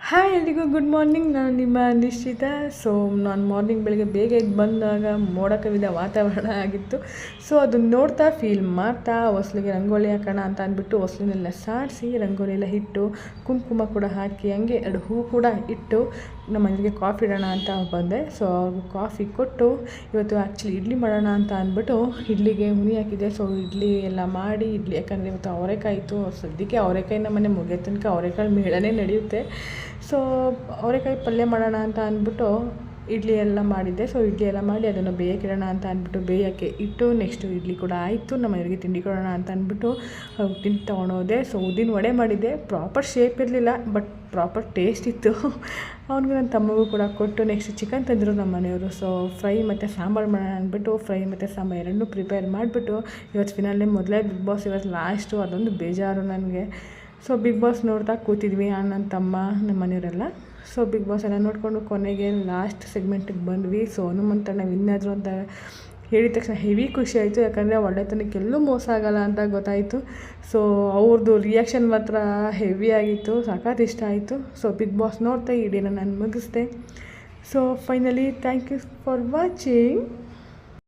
Hi ಎಲ್ರಿಗೂ good morning. ನಾನು ನಿಮ್ಮ ನಿಶ್ಚಿತ. ಸೊ ನಾನು ಮಾರ್ನಿಂಗ್ ಬೆಳಗ್ಗೆ ಬೇಗ ಎದ್ದು ಬಂದಾಗ ಮೋಡ ಕವಿದ ವಾತಾವರಣ ಆಗಿತ್ತು. ಸೊ ಅದನ್ನು ನೋಡ್ತಾ ಫೀಲ್ ಮಾಡ್ತಾ ಹೊಸ್ಲಿಗೆ ರಂಗೋಲಿ ಹಾಕೋಣ ಅಂತ ಅಂದ್ಬಿಟ್ಟು ಹೊಸ್ಲನ್ನೆಲ್ಲ ಸಾರಿಸಿ ರಂಗೋಲಿ ಎಲ್ಲ ಇಟ್ಟು ಕುಂಕುಮ ಕೂಡ ಹಾಕಿ ಹಂಗೆ 2 ಹೂವು ಕೂಡ ಇಟ್ಟು ನಮ್ಮ ಮನೆಗೆ ಕಾಫಿ ಇಡೋಣ ಅಂತ ಬಂದೆ. ಸೊ ಅವ್ರಿಗೆ ಕಾಫಿ ಕೊಟ್ಟು ಇವತ್ತು ಆ್ಯಕ್ಚುಲಿ ಇಡ್ಲಿ ಮಾಡೋಣ ಅಂತ ಅಂದ್ಬಿಟ್ಟು ಇಡ್ಲಿಗೆ ಹುನಿ ಹಾಕಿದ್ದೆ. ಸೊ ಇಡ್ಲಿ ಎಲ್ಲ ಮಾಡಿ ಇಡ್ಲಿ, ಯಾಕಂದರೆ ಇವತ್ತು ಅವರೆಕಾಯಿ ಇತ್ತು. ಸದ್ಯಕ್ಕೆ ಅವರೆಕಾಯಿ ನಮ್ಮನೆ ಮುಗಿಯೋ ತನಕ ಅವರೆಕಾಳು ಮೇಳನೇ ನಡೆಯುತ್ತೆ. ಸೊ ಅವರೆಕಾಯಿ ಪಲ್ಯ ಮಾಡೋಣ ಅಂತ ಅಂದ್ಬಿಟ್ಟು ಇಡ್ಲಿ ಎಲ್ಲ ಮಾಡಿದ್ದೆ. ಸೊ ಇಡ್ಲಿ ಎಲ್ಲ ಮಾಡಿ ಅದನ್ನು ಬೇಯಕ್ಕಿಡೋಣ ಅಂತ ಅಂದ್ಬಿಟ್ಟು ಬೇಯೋಕ್ಕೆ ಇಟ್ಟು ನೆಕ್ಸ್ಟು ಇಡ್ಲಿ ಕೂಡ ಆಯಿತು. ನಮ್ಮ ಮನೆಯವರಿಗೆ ತಿಂಡಿ ಕೊಡೋಣ ಅಂತ ಅಂದ್ಬಿಟ್ಟು ತಿಂಡಿ ತೊಗೊಂಡೋದೆ. ಸೊ ಉದ್ದಿನ ವಡೆ ಮಾಡಿದ್ದೆ. ಪ್ರಾಪರ್ ಶೇಪ್ ಇರಲಿಲ್ಲ, ಬಟ್ ಪ್ರಾಪರ್ ಟೇಸ್ಟ್ ಇತ್ತು. ಅವ್ನಿಗೂ ನನ್ನ ತಮ್ಮಗೂ ಕೂಡ ಕೊಟ್ಟು ನೆಕ್ಸ್ಟ್ ಚಿಕನ್ ತಂದರು ನಮ್ಮ ಮನೆಯವರು. ಸೊ ಫ್ರೈ ಮತ್ತು ಸಾಂಬಾರು ಮಾಡೋಣ ಅಂದ್ಬಿಟ್ಟು ಫ್ರೈ ಮತ್ತು ಸಾಂಬಾರು ಎರಡನ್ನೂ ಪ್ರಿಪೇರ್ ಮಾಡಿಬಿಟ್ಟು ಇವತ್ತು ಫಿನಾಲೆ ಮೊದಲೇ ಬಿಗ್ ಬಾಸ್, ಇವತ್ತು ಲಾಸ್ಟು. ಅದೊಂದು ಬೇಜಾರು ನನಗೆ. ಸೊ ಬಿಗ್ ಬಾಸ್ ನೋಡ್ತಾ ಕೂತಿದ್ವಿ ನನ್ನ ತಮ್ಮ ನಮ್ಮ ಮನೆಯವರೆಲ್ಲ. ಸೊ ಬಿಗ್ ಬಾಸ್ ಎಲ್ಲ ನೋಡಿಕೊಂಡು ಕೊನೆಗೆ ಲಾಸ್ಟ್ ಸೆಗ್ಮೆಂಟಿಗೆ ಬಂದ್ವಿ. ಸೊ ಹನುಮಂತಣ್ಣ ವಿನ್ ಆದರು ಅಂತ ಹೇಳಿದ ತಕ್ಷಣ ಹೆವಿ ಖುಷಿ ಆಯಿತು. ಯಾಕಂದರೆ ಒಳ್ಳೆತನಕ್ಕೆ ಎಲ್ಲೂ ಮೋಸ ಆಗೋಲ್ಲ ಅಂತ ಗೊತ್ತಾಯಿತು. ಸೊ ಅವ್ರದ್ದು ರಿಯಾಕ್ಷನ್ ಮಾತ್ರ ಹೆವಿ ಆಗಿತ್ತು, ಸಖತ್ ಇಷ್ಟ ಆಯಿತು. ಸೊ ಬಿಗ್ ಬಾಸ್ ನೋಡ್ತಾ ಈ ವಿಡಿಯೋನ ನಾನು ಮುಗಿಸ್ದೆ. So finally thank you for watching.